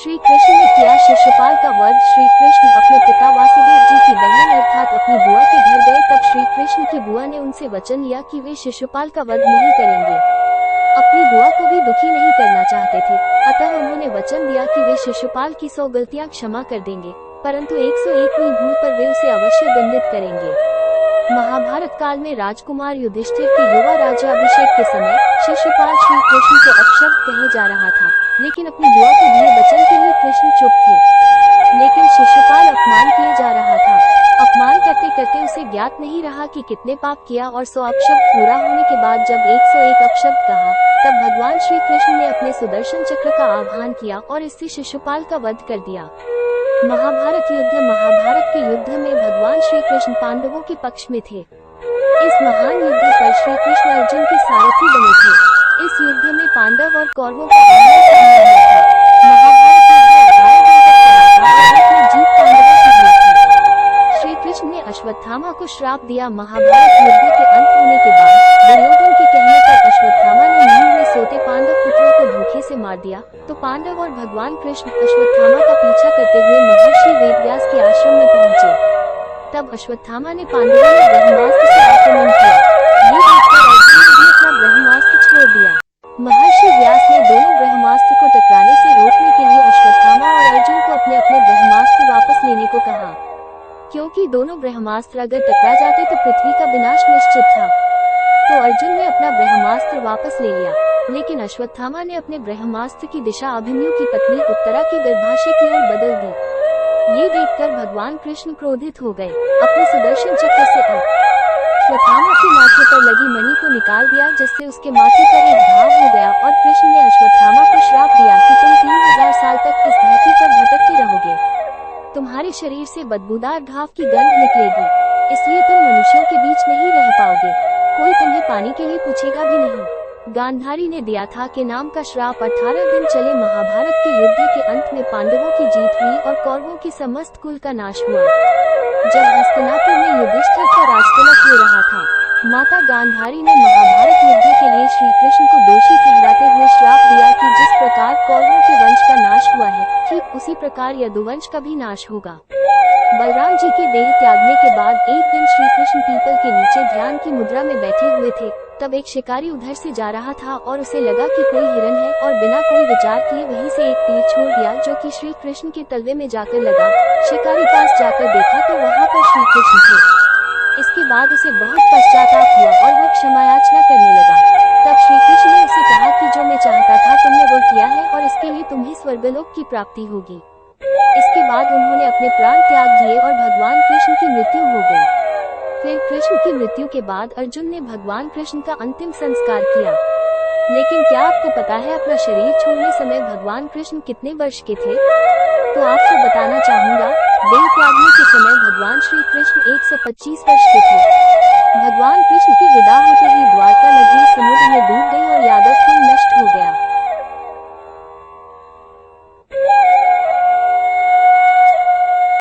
श्री कृष्ण ने किया शिशुपाल का वध। श्री कृष्ण अपने पिता वासुदेव जी की बहन अर्थात अपनी बुआ के घर गए। तब श्री कृष्ण की बुआ ने उनसे वचन लिया कि वे शिशुपाल का वध नहीं करेंगे। अपनी बुआ को भी दुखी नहीं करना चाहते थे, अतः उन्होंने वचन दिया कि वे शिशुपाल की 100 गलतियां क्षमा कर देंगे, परंतु 101वीं भूल पर वे उसे अवश्य दंडित करेंगे। महाभारत काल में राजकुमार युधिष्ठिर के युवा राज्याभिषेक के समय शिशुपाल श्री कृष्ण को अपशब्द कहे जा रहा था, लेकिन अपनी बुआ को दिए वचन के लिए कृष्ण चुप थे। लेकिन शिशुपाल अपमान किए जा रहा था। अपमान करते करते उसे ज्ञात नहीं रहा कि कितने पाप किया और 100 अपशब्द पूरा होने के बाद जब 101 अपशब्द कहा, तब भगवान श्री कृष्ण ने अपने सुदर्शन चक्र का आह्वान किया और इससे शिशुपाल का वध कर दिया। महाभारत के युद्ध में भगवान श्री कृष्ण पांडवों के पक्ष में थे। इस महान युद्ध पर श्री कृष्ण अर्जुन के सारथी बने थे। इस युद्ध में पांडव और कौरवों का आमना-सामना हुआ था। महाभारत युद्ध 18 दिन तक चला था और अंत में जीत पांडवों की हुई थी। श्री कृष्ण ने अश्वत्थामा को श्राप दिया। महाभारत युद्ध के अंत होने के बाद दुर्योधन के कहने पर अश्वत्थामा ने नींद में सोते पांडव पुत्रों को धोखे से मार दिया, तो पांडव और भगवान कृष्ण अश्वत्थामा का पीछा करते हुए महर्षि वेदव्यास के आश्रम में पहुंचे। तब अश्वत्थामा ने पांडवों में ब्रह्मास्त्र से आक्रमण किया। ये देखकर अर्जुन ने भी अपना ब्रह्मास्त्र छोड़ दिया। महर्षि व्यास ने दोनों ब्रह्मास्त्र को टकराने से रोकने के लिए अश्वत्थामा और अर्जुन को अपने अपने ब्रह्मास्त्र वापस लेने को कहा, क्योंकि दोनों ब्रह्मास्त्र अगर टकरा जाते तो पृथ्वी का विनाश निश्चित था। तो अर्जुन ने अपना ब्रह्मास्त्र वापस ले लिया, लेकिन अश्वत्थामा ने अपने ब्रह्मास्त्र की दिशा अभिमन्यु की पत्नी उत्तरा के गर्भाशय की ओर बदल दी। ये देखकर भगवान कृष्ण क्रोधित हो गए। अपने सुदर्शन चक्र से अश्वत्थामा के माथे पर लगी मणि को निकाल दिया, जिससे उसके माथे पर एक घाव हो गया और कृष्ण ने अश्वत्थामा को श्राप दिया कि तुम 3000 साल तक इस धरती पर भटकते रहोगे। तुम्हारे शरीर से बदबूदार घाव की गंध निकलेगी, इसलिए तुम मनुष्यों के बीच नहीं रह पाओगे। कोई तुम्हें पानी के लिए पूछेगा भी नहीं। गांधारी ने दिया था के नाम का श्राप 18 दिन चले। महाभारत के युद्ध के अंत में पांडवों की जीत हुई और कौरवों की समस्त कुल का नाश हुआ। जब हस्तिनापुर में युधिष्ठिर का राजतिलक हो रहा था, माता गांधारी ने महाभारत युद्ध के लिए श्री कृष्ण को दोषी ठहराते हुए श्राप दिया कि जिस प्रकार कौरवों के वंश का नाश हुआ है, ठीक उसी प्रकार यदुवंश का भी नाश होगा। बलराम जी के देह त्यागने के बाद एक दिन श्री कृष्ण पीपल के नीचे ध्यान की मुद्रा में बैठे हुए थे। तब एक शिकारी उधर से जा रहा था और उसे लगा कि कोई हिरन है और बिना कोई विचार किए वहीं से एक तीर छोड़ दिया, जो कि श्री कृष्ण के तलवे में जाकर लगा। शिकारी पास जाकर देखा तो वहाँ पर श्री कृष्ण थे। इसके बाद उसे बहुत पश्चाताप हुआ और वह क्षमायाचना करने लगा। तब श्री कृष्ण ने उसे कहा कि जो मैं चाहता था तुमने वो किया है और इसके लिए तुम्हें स्वर्गलोक की प्राप्ति होगी। इसके बाद उन्होंने अपने प्राण त्याग दिए और भगवान कृष्ण की मृत्यु हो गई। फिर कृष्ण की मृत्यु के बाद अर्जुन ने भगवान कृष्ण का अंतिम संस्कार किया। लेकिन क्या आपको पता है अपना शरीर छोड़ने समय भगवान कृष्ण कितने वर्ष के थे? तो आपको बताना चाहूंगा, देह त्यागने के समय भगवान श्री कृष्ण 125 वर्ष के थे। भगवान कृष्ण की विदा होते ही द्वारका नगरी